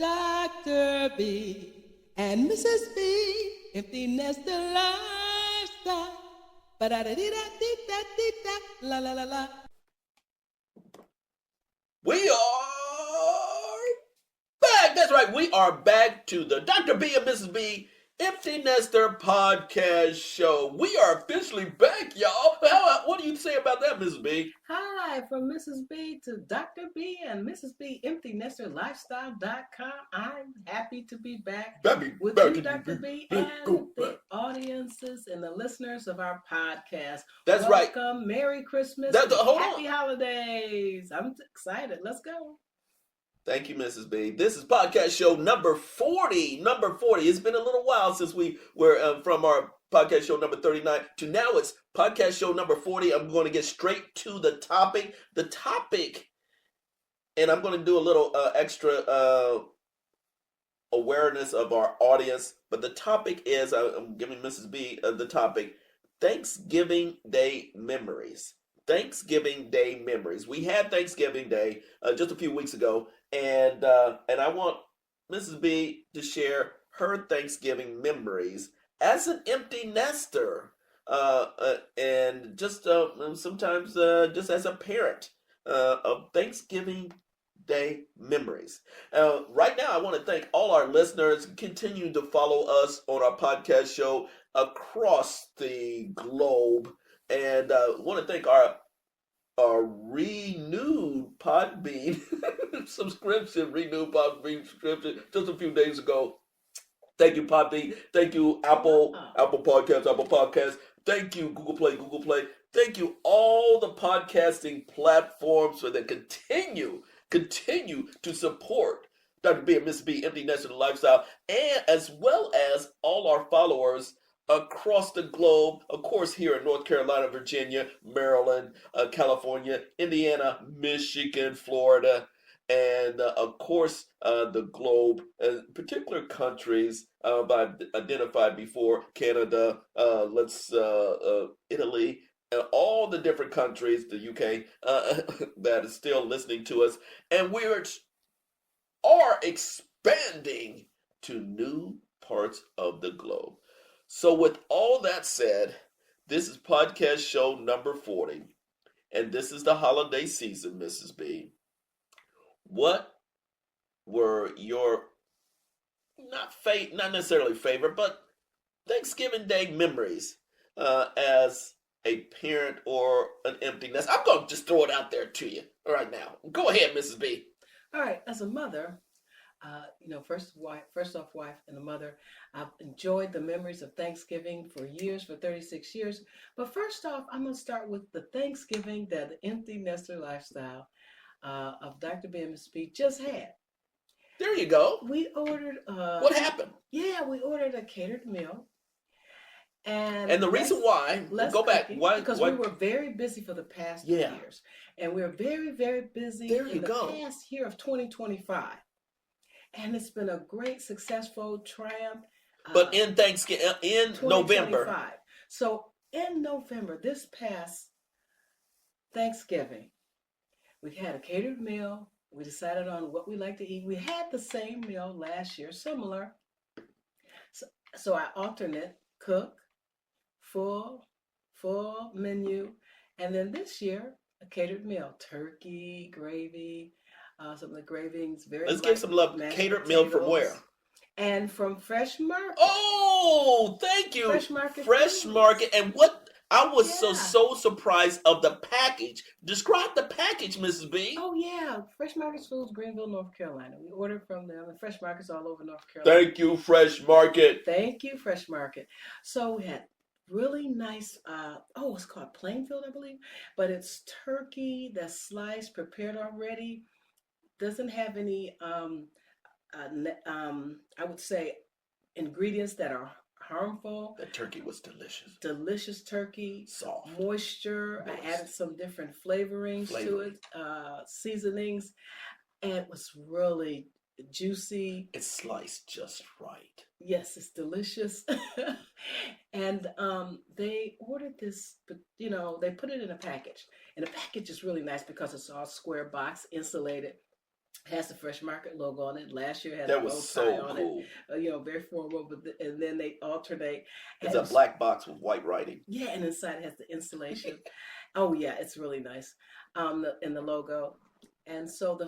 DrB and MrsB, empty nester lifestyle. Ba-da-da-dee-da-dee-da-dee-da, la la la la. We are back. That's right. We are back to the DrB and MrsB Empty Nester Podcast Show. We are officially back, y'all. What do you say about that, Mrs. B? Hi, from Mrs. B to Dr. B and Mrs. B, EMPTYNESTERLifestyl.com. I'm happy to be back with you, Dr. B, and the audiences and the listeners of our podcast. That's right. Welcome, Merry Christmas, Happy Holidays. I'm excited. Let's go. Thank you, Mrs. B. This is podcast show number 40. Number 40. It's been a little while since we were from our podcast show number 39 to now it's podcast show number 40. I'm going to get straight to the topic. The topic, and I'm going to do a little extra awareness of our audience, but the topic is, I'm giving Mrs. B the topic, Thanksgiving Day Memories. Thanksgiving Day memories. We had Thanksgiving Day just a few weeks ago, and I want Mrs. B to share her Thanksgiving memories as an empty nester, and just sometimes just as a parent of Thanksgiving Day memories. Right now, I want to thank all our listeners. Continue to follow us on our podcast show across the globe. And I want to thank our renewed Podbean subscription, just a few days ago. Thank you, Podbean. Thank you, Apple Podcasts. Thank you, Google Play. Thank you, all the podcasting platforms for that continue to support Dr. B and MrsB, Empty Nester Lifestyle, and as well as all our followers across the globe, of course, here in North Carolina, Virginia, Maryland, California, Indiana, Michigan, Florida, and of course, the globe, particular countries I've identified before: Canada, Italy, all the different countries, the UK, that is still listening to us, and we are expanding to new parts of the globe. So with all that said, this is podcast show number 40, and this is the holiday season, Mrs. B. What were your, not necessarily favorite, but Thanksgiving Day memories as a parent or an empty nest? I'm going to just throw it out there to you right now. Go ahead, Mrs. B. All right, as a mother, first off, wife and a mother, I've enjoyed the memories of Thanksgiving for 36 years. But first off, I'm going to start with the Thanksgiving that the Empty Nester Lifestyle of Dr. B and MrsB just had. There you go. We ordered... what happened? Yeah, we ordered a catered meal. And the reason why, go back. Why? Because we were very busy for the past 2 years. And we're very, very busy in the past year of 2025. And it's been a great, successful triumph. But in Thanksgiving, in November. So in November, this past Thanksgiving, we had a catered meal. We decided on what we like to eat. We had the same meal last year, similar. So I alternate cook, full menu. And then this year, a catered meal, turkey, gravy, some of the gravings. Let's give some love. Catered meal from where? And from Fresh Market. Oh, thank you. Fresh Market. And what I was so surprised of the package. Describe the package, Mrs. B. Oh yeah, Fresh Market Foods, Greenville, North Carolina. We ordered from them, and Fresh Market's all over North Carolina. Thank you, Fresh Market. Thank you, Fresh Market. So we had really nice, it's called Plainfield, I believe, but it's turkey that's sliced, prepared already. Doesn't have any, I would say, ingredients that are harmful. The turkey was delicious. Delicious turkey. Soft. Moisture. I added some different flavorings to it, seasonings, and it was really juicy. It's sliced just right. Yes, it's delicious. And they ordered this, but they put it in a package. And the package is really nice because it's all square box, insulated. Has the Fresh Market logo on it. Last year had That a bow was tie so on cool. it. Very formal. And then they alternate. It's And a black box with white writing. yeah, and inside it has the installation. Oh yeah, it's really nice. In the logo, and so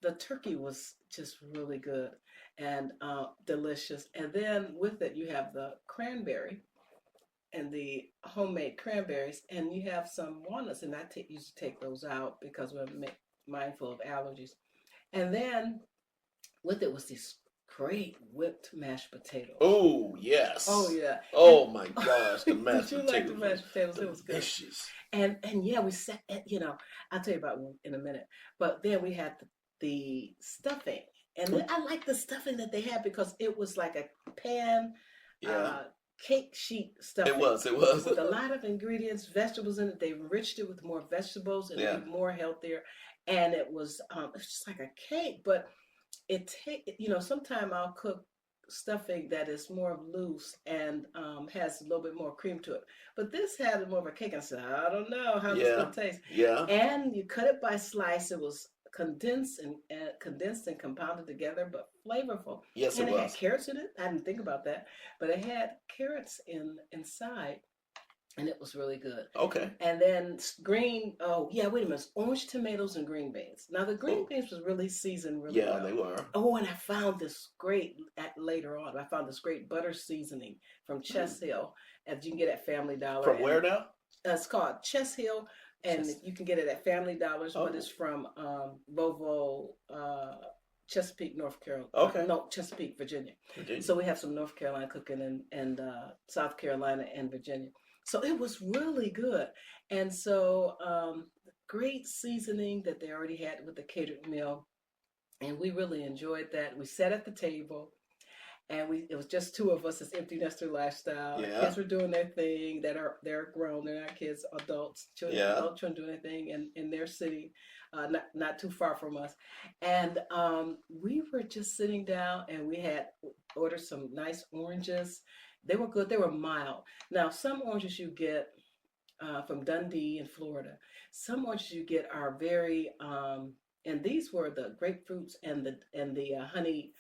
the turkey was just really good and delicious. And then with it, you have the cranberry and the homemade cranberries, and you have some walnuts. And I used to take those out because we're mindful of allergies. And then with it was these great whipped mashed potatoes. Oh yes. Oh yeah. Oh And my gosh, the mashed did you potatoes. like the mashed potatoes? It was good. Delicious. And yeah, we sat at, I'll tell you about it in a minute. But then we had the stuffing. And then I like the stuffing that they had because it was like a pan cake sheet stuffing. It was. With a lot of ingredients, vegetables in it. They enriched it with more vegetables and made it more healthier. And it was just like a cake, but sometime I'll cook stuffing that is more loose and has a little bit more cream to it. But this had more of a cake. I said, I don't know how this will taste. Yeah. And you cut it by slice. It was condensed and compounded together, but flavorful. Yes, and it it was. had carrots in it. I didn't think about that, but it had carrots inside. And it was really good. Okay. And then wait a minute, orange tomatoes and green beans. Now the green beans was really seasoned really well. Yeah, they were. Oh, and I found this later on. I found this great butter seasoning from Chess Hill, as you can get at Family Dollar. From where now? It's called Chess Hill, and you can get it at Family Dollars, but it's from Volvo, Chesapeake, North Carolina. Okay. No, Chesapeake, Virginia. So we have some North Carolina cooking and South Carolina and Virginia. So it was really good. And so great seasoning that they already had with the catered meal. And we really enjoyed that. We sat at the table and it was just two of us as Empty Nester Lifestyle. Yeah. The kids were doing their thing, they're grown, they're not kids, adults, children, adult children doing their thing in their city, not too far from us. And we were just sitting down and we had ordered some nice oranges. They were good. They were mild. Now, some oranges you get from Dundee in Florida. Some oranges you get are very, and these were the grapefruits and the honey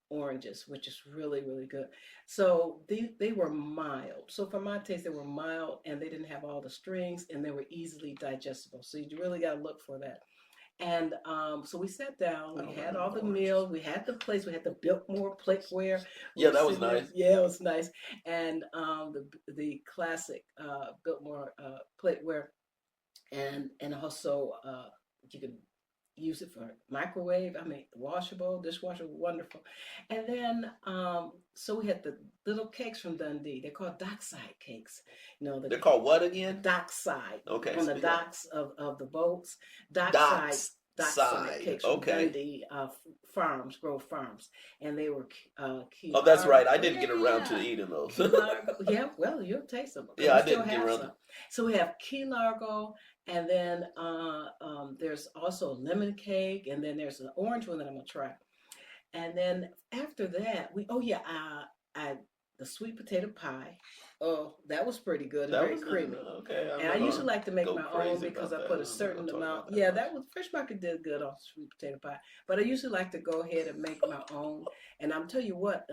oranges, which is really, really good. So they were mild. So for my taste, they were mild and they didn't have all the strings and they were easily digestible. So you really got to look for that. And so we sat down, we had all the meals, we had the plates, we had the Biltmore plateware. Yeah, that was nice. Yeah, it was nice. And the classic Biltmore plateware. And also you can use it for microwave, washable, dishwasher, wonderful. And then, so we had the little cakes from Dundee. They're called dockside cakes. They're called what again? Dockside. Okay. On the docks of the boats. Dockside cakes from Dundee Grove Farms. And they were key. Oh, that's right. I didn't get around to eating those. Yeah, well, you'll taste them. Yeah, I didn't get around to. So we have key largo, and then there's also lemon cake, and then there's an orange one that I'm gonna try. And then after that, the sweet potato pie. Oh, that was pretty good and very creamy. Okay. And I usually like to make my own because I put a certain amount. Yeah, that was Fresh Market did good on sweet potato pie. But I usually like to go ahead and make my own. And I'm tell you what,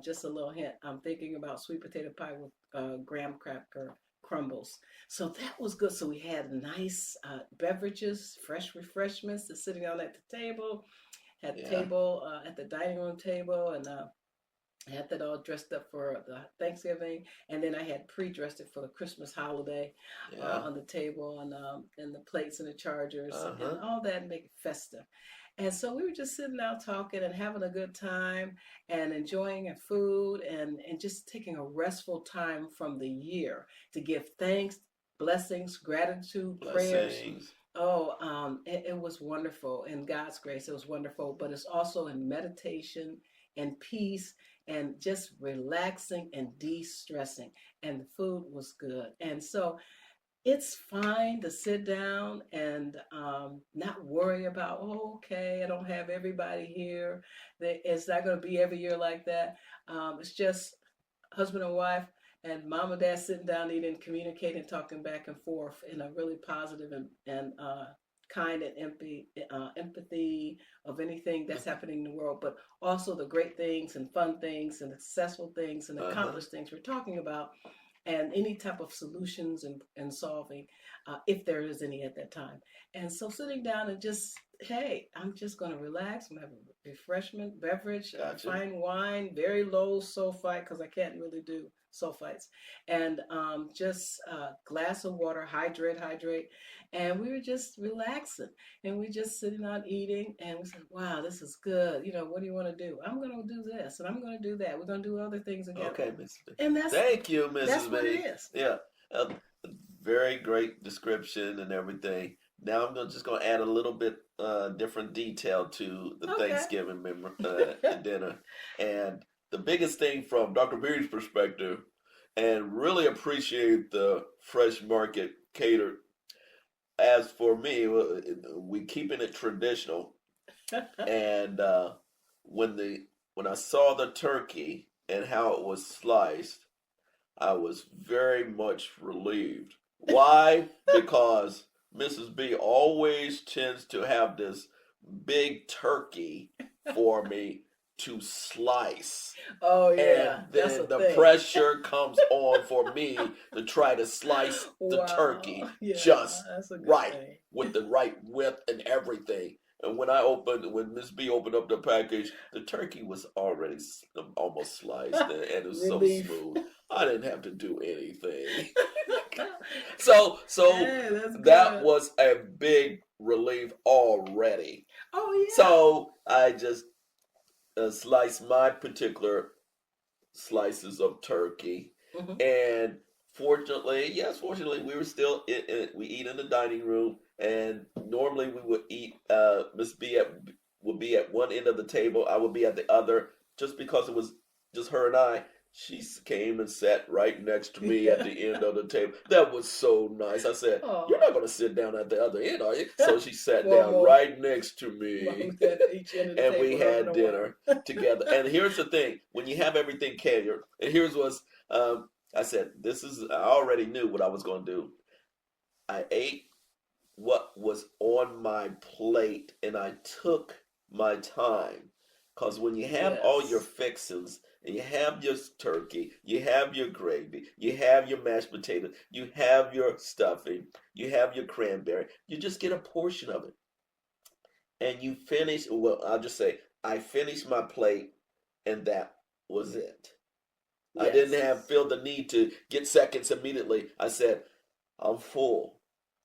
just a little hint. I'm thinking about sweet potato pie with graham cracker crumbles. So that was good. So we had nice beverages, fresh refreshments. They're sitting down at the table. Had the table at the dining room table, and I had that all dressed up for the Thanksgiving, and then I had pre-dressed it for the Christmas holiday on the table, and the plates and the chargers and all that, and make it festive. And so we were just sitting out talking and having a good time and enjoying our food and just taking a restful time from the year to give thanks, blessings, gratitude, prayers. Oh, it was wonderful. In God's grace, it was wonderful. But it's also in meditation and peace and just relaxing and de-stressing. And the food was good. And so it's fine to sit down and not worry about, okay, I don't have everybody here. It's not going to be every year like that. It's just husband and wife and mom and dad sitting down eating, communicating, talking back and forth in a really positive and kind and empathy of anything that's happening in the world, but also the great things and fun things and successful things and accomplished things we're talking about, and any type of solutions and solving, if there is any at that time. And so sitting down and just, hey, I'm just going to relax. I'm going to have a refreshment beverage, Gotcha. fine wine, very low sulfite because I can't really do sulfites, and just a glass of water, hydrate. And we were just relaxing, and we just sitting on eating, and we said, wow, this is good. What do you want to do? I'm going to do this, and I'm going to do that. We're going to do other things again. Okay, Mrs. B. And Thank you, Mrs. that's B. what it is. Yeah, very great description and everything. Now I'm just going to add a little bit different detail to the Okay. Thanksgiving dinner. And the biggest thing from Dr. B's perspective, and really appreciate the fresh market catered. As for me, we keeping it traditional. And when I saw the turkey and how it was sliced, I was very much relieved. Why? Because Mrs. B always tends to have this big turkey for me to slice. Oh yeah, And that's then a the thing. pressure comes on for me to try to slice the Wow. turkey Yeah, just that's a good right, thing. with the right width and everything. And when Miss B opened up the package, the turkey was already almost sliced, and it was Relief. so smooth. I didn't have to do anything. So Hey, that's that good. was a big relief already. Oh yeah. So I just sliced my particular slices of turkey, Mhm. and fortunately, we were still we eat in the dining room, and normally we would eat. Miss B would be at one end of the table, I would be at the other, just because it was just her and I. She came and sat right next to me at the end of the table. That was so nice. I said, "You're not going to sit down at the other end, are you?" So she sat One down more. right next to me. Mom at each end of the And table, we having had a dinner wine. together. And here's the thing: when you have everything catered, and here's what's I said, I already knew what I was going to do. I ate what was on my plate, and I took my time, because when you have all your Yes. fixings, and you have your turkey, you have your gravy, you have your mashed potatoes, you have your stuffing, you have your cranberry, you just get a portion of it, and you finish. Well, I'll just say I finished my plate, and that was it. I didn't Yes. feel the need to get seconds immediately. I said, I'm full,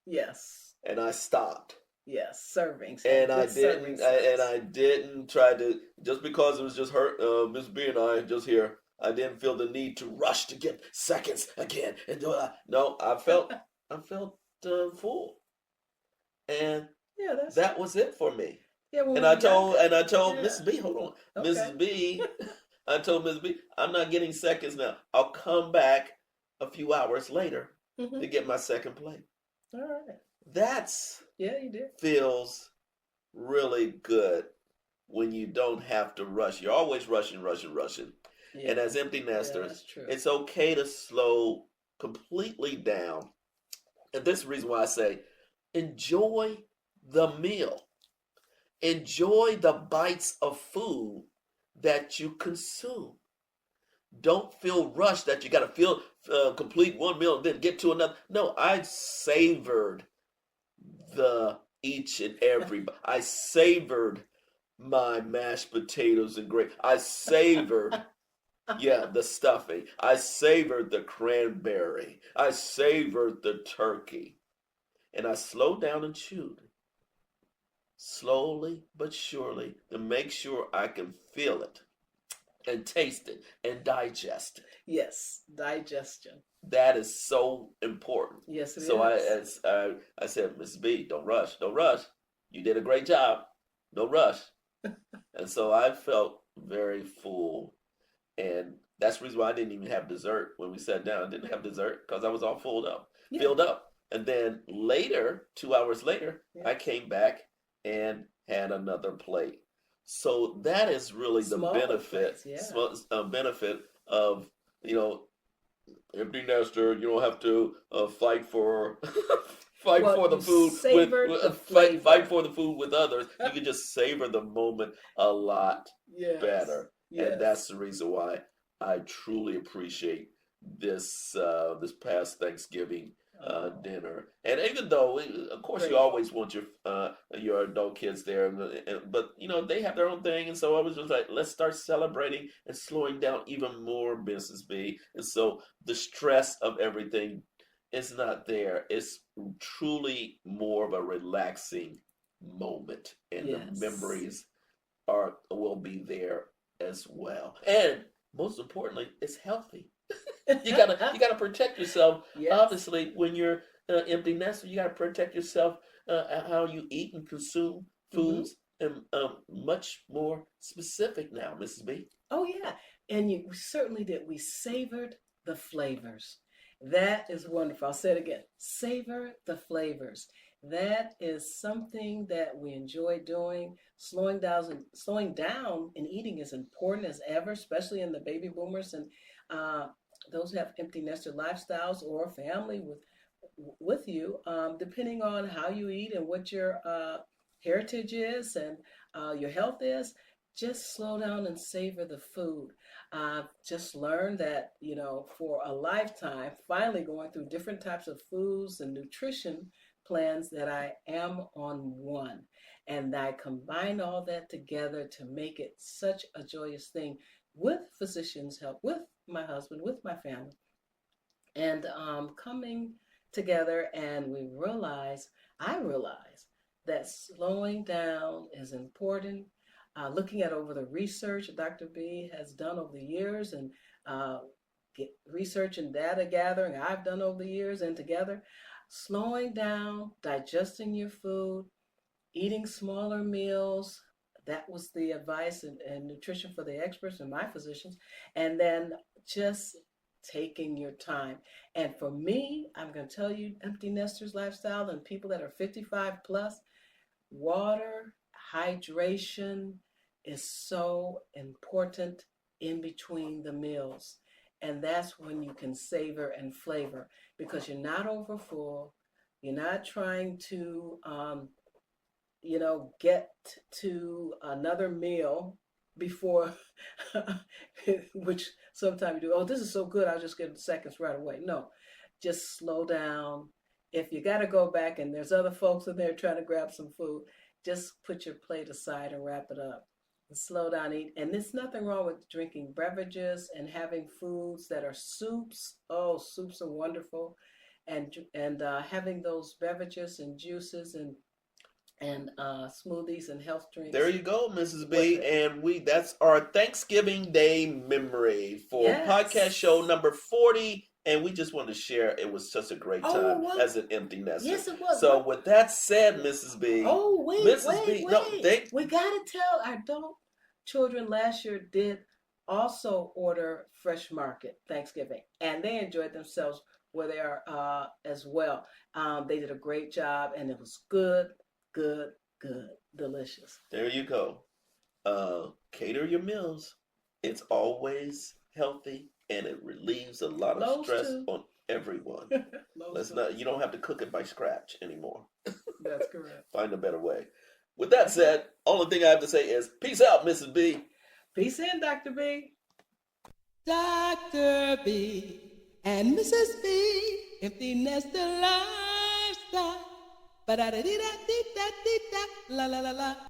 Yes. and I stopped. Yes. Servings. Have And good serving size. I didn't try to, just because it was just her, Miss B and I just here. I didn't feel the need to rush to get seconds again. And no, I felt full, and Yeah, that's that was it for me. yeah. When And we got I told yeah. Mrs. B, hold on, Okay. Mrs. B. I told Mrs. B, I'm not getting seconds now. I'll come back a few hours later to Mhm. get my second plate. All right. That's Yeah, you did. feels really good when you don't have to rush. You're always rushing. Yeah. And as empty Yeah, nesters, that's true. it's okay to slow completely down. And this is the reason why I say, enjoy the meal. Enjoy the bites of food that you consume. Don't feel rushed that you got to feel complete one meal and then get to another. No, I savored each and every. I savored my mashed potatoes and gravy. I savored, the stuffing. I savored the cranberry. I savored the turkey, and I slowed down and chewed slowly but surely to make sure I can feel it and taste it and digest it. Yes, digestion. That is so important. Yes, it So is. I said, Miss B, don't rush. You did a great job. No rush. And so I felt very full, and that's the reason why I didn't even have dessert when we sat down. I didn't have dessert because I was all Yeah. filled up. And then later, 2 hours later, Yeah. I came back and had another plate. So that is really the Smaller benefit, plates, yeah. benefit of, you know, empty nester. You don't have to fight for fight Well, for the you food savored the fight flavor. for the food with others. You can just savor the moment a lot Yes. better, and Yes. that's the reason why I truly appreciate this this past Thanksgiving Oh, dinner. And even though, of course, you grateful. always want your adult kids there, but you know they have their own thing, and so I was just like, let's start celebrating and slowing down even more, Mrs. B. And so the stress of everything is not there. It's truly more of a relaxing moment, and the Yes. memories will be there as well. And most importantly, it's healthy. You gotta protect yourself. Yes. Obviously, when you're empty nester, you gotta protect yourself. How you eat and consume foods, and much more specific now, Mrs. B. Oh, yeah. And we certainly did. We savored the flavors. That is wonderful. I'll say it again. Savor the flavors. That is something that we enjoy doing. Slowing down and eating is important as ever, especially in the baby boomers and those who have empty nester lifestyles or family with you, depending on how you eat and what your heritage is and your health is. Just slow down and savor the food. Just learn that, for a lifetime, finally going through different types of foods and nutrition plans, that I am on one. And I combine all that together to make it such a joyous thing with physicians' help, with my husband, with my family, and coming together. And I realize that slowing down is important. Looking at over the research Dr. B has done over the years, and research and data gathering I've done over the years, and together, slowing down, digesting your food, eating smaller meals. That was the advice and nutrition for the experts and my physicians. And then just taking your time. And for me, I'm going to tell you, empty nesters lifestyle and people that are 55 plus, water, hydration is so important in between the meals. And that's when you can savor and flavor, because you're not over full. You're not trying to, get to another meal before, which sometimes you do. Oh, this is so good, I'll just get seconds right away. No, just slow down. If you got to go back and there's other folks in there trying to grab some food, just put your plate aside and wrap it up. And slow down, eat. And there's nothing wrong with drinking beverages and having foods that are soups. Oh, soups are wonderful. And having those beverages and juices and smoothies and health drinks. There you go, Mrs. B. And that's our Thanksgiving Day memory for podcast show number 40. And we just wanted to share it was such a great time as an empty nester. Yes, it was. So with that said, Mrs. B. Oh, wait. We got to tell our adult children last year did also order Fresh Market Thanksgiving. And they enjoyed themselves where they are as well. They did a great job, and it was good, delicious. There you go. Cater your meals. It's always healthy, and it relieves a lot of stress on everyone. You don't have to cook it by scratch anymore. That's correct. Find a better way. With that said, only thing I have to say is peace out, Mrs. B. Peace in, Dr. B. Dr. B and Mrs. B, empty nester lifestyle. Ba da da dee da dee da dee da, la la la la.